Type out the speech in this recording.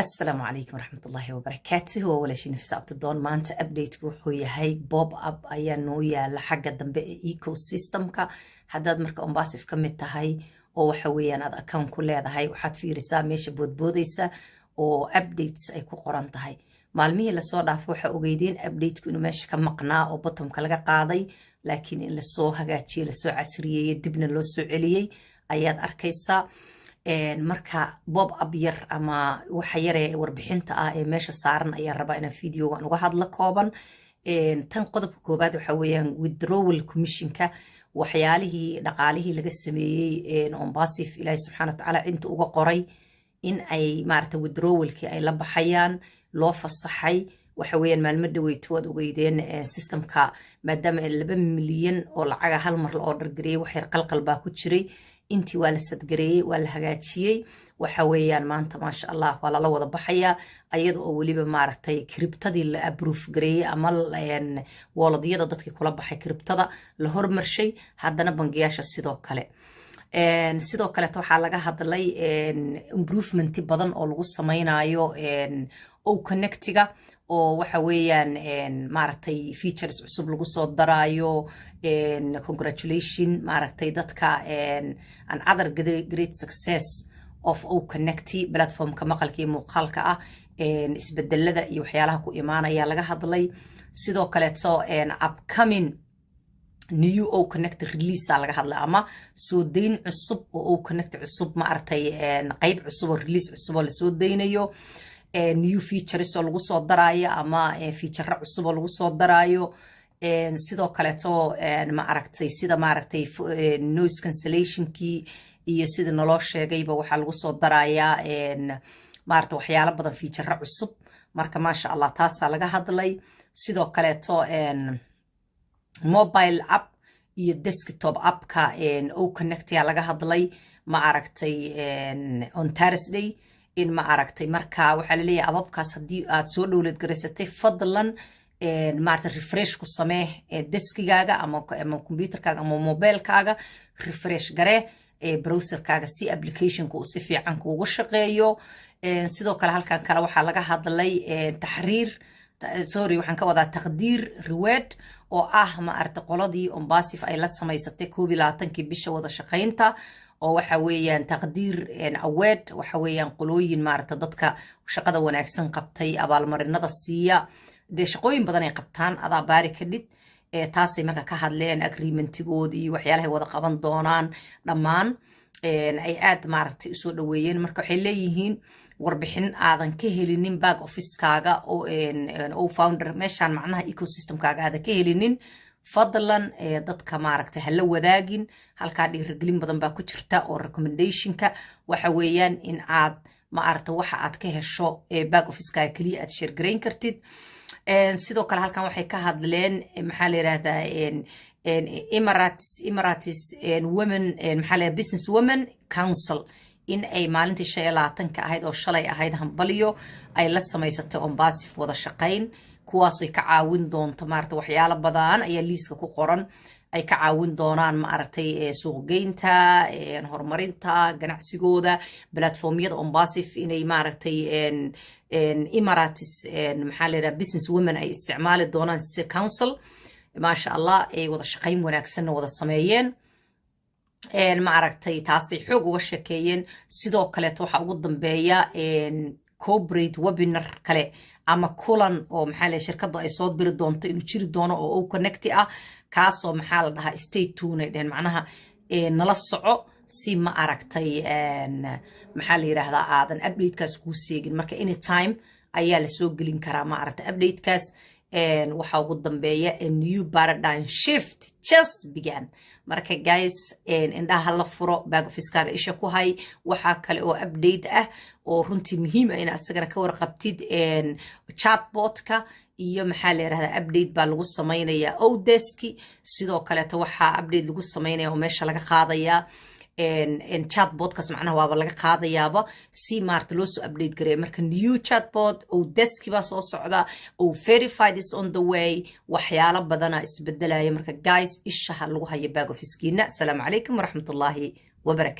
السلام عليكم ورحمة الله وبركاته. ولا شيء نفس أبتدون ما أنت أبديت وحوي هاي بوب أب أيا نويا لحق الدنب إيكو سيستم كا حداد مركا أمباسف كميتا هاي أو حوي أنا أكون كل هذا هاي وحد في رسالة ماشي بوديسة أو أبديتس أي كقرنت هاي معلمية لسوا ضعفوا حقوقيدين أبديت كأنه ماشي كمقنع أو بطهم كلقا قاضي لكن اللي سوا هجاتشي لسوا عسرية يدبنا لو سوا عليي أياد أركيسا marka bob up yar ama waxa yare warbixinta ah ee meesha saaran ayaan rabaa inaan fiidiyogan uga hadla kooban tan qodobka koobaad waxa weeyaan withdrawal commissionka waxyaalihii dhaqaalihii laga sameeyay Ombasif Ilaahay subxaanahu wa ta'ala inta uga qoray in ay maaragtay withdrawalkii ay la baxayaan loo fasaxay waxa weeyaan maalmo dhaweeyto wad ogeydeen systemka maadaama 2 milyan oo lacag hal mar la order gareeyay wax yar qalqal baa ku jiray intii waa la sadgareeyay waa la hagaajiyay waxa weeyaan maanta ma sha Allah waa la wada baxaya ayadoo oo waliba maaragtay kriptadii la approve gareeyay ama walladiyada dadkii kula baxay kriptada la hormarshay haddana bangiyaasha sidoo kale waxa laga hadlay improvement badan oo lagu sameeynayo oo connectiga oo waxa weeyaan maaragtay features cusub lagu soo daraayo congratulation maaragtay dadka and other great success of O Connecti platformka maqalka iyo muuqaalka ah isbedelada iyo waxyaalaha ku imaanaya laga hadlay sidoo kale upcoming new O Connect release laga hadlay ama soo deyn cusub oo O Connect cusub maaragtay qayb cusub oo release cusub oo la soo deynayo new features oo lagu soo daraayo ama feature cusub oo lagu soo daraayo sidoo kale ma aragtay sida maaragtay noise cancellation ki iyo sida naloo sheegayba waxa lagu soo darayaa maaragtay waxyaalo badan feature cusub marka ma sha Allah taas laga hadlay sidoo kale mobile app iyo desktop app ka O Connect laga hadlay ma aragtay on Thursday in ma aragtay marka waxa la leeyahay ababkaas hadii aad soo dhawlad gareysatay fadlan maaragtay refresh ku samee deskigaaga ama computerkaaga ama mobilekaaga refresh garee browserkaaga si applicationku uu si fiican kuugu shaqeeyo sidoo kale halkan kale waxa laga hadlay waxaan ka wadaa taqdiir reward oo ah ma aragtay qoladii Ombasif ay la samaysatay 22 bisha wada shaqeynta oo waxa weeyaan taqdiir award waxa weeyaan qolooyin maaragtay dadka shaqada wanaagsan qabtay abaalmarinada siiya de shaqooyin badan ay qabtaan adaa baari ka dhid taasay marka ka hadleen agreementigood iyo waxyaalaha wada qaban doonaan dhammaan ay aad maaragtay soo dhaweeyeen marka waxay leeyihiin warbixin aadan ka helinin back office-kaaga oo founder meeshan macnaha ecosystem-kaaga aadan ka helinin fadlan dadka maaragtay hala wadaagin halka dhiirigelin badan baa ku jirta oo recommendationka waxa weeyaan in aad maaragtay waxa aad ka hesho back office-kaaga kaliya aad share gareyn kartid sidoo kale halkan waxay ka hadleen maxaa la yiraahdaa Emirates women maxaa la business women council in ay maalintii 25 ka ahayd oo shalay ahayd hambaliyo ay la samaysatay Ombasif wada shaqeyn kuwaas ay ka caawin doonto maaragtay waxyaalo badan ayaa liiska ku qoran ay ka caawin doonaan maaragtay suuqgeynta horumarinta ganacsigooda platformyada Ombasif inay maaragtay Emirates maxaa la yiraahdaa business women ay isticmaali doonaan si council ma sha Allah ay wada shaqeyn wanaagsan wada sameeyeen maaragtay taasay xoog uga sheekeeyeen sidoo kale waxa ugu dambeeya corporate webinar kale ama kulan oo maxaa la shirkadu ay soo diri doonto inuu jiri doono oo O Connect ah kaasoo maxaa la dhahaa stay tuned macnaha nala soco si ma aragtay maxaa la yiraahdaa aadan update-kaas ku seegin marka anytime ayaa la soo gelin karaa ma aragtay update-kaas waxa ugu dambeeya a new paradigm shift just began marka guys indhaha la furo back office-kaaga isha ku hay waxa kale oo update ah oo runtii muhiim ah in asagana ka warqabtid chatbot-ka iyo maxaa la yiraahdaa update baa lagu sameeynaya Odesk sidoo kale waxa update lagu sameeynaya oo meesha laga qaadaya chatbot-kaas macnaha waaba laga qaadayaaba si maarta loo soo update gareeyo marka new chatbot oo desk baa soo socda oo verified is on the way waxyaalo badan isbedelaya marka guys isha lagu hayo back office-kiina. Assalamu alaykum wa rahmatullahi wa barakatuh.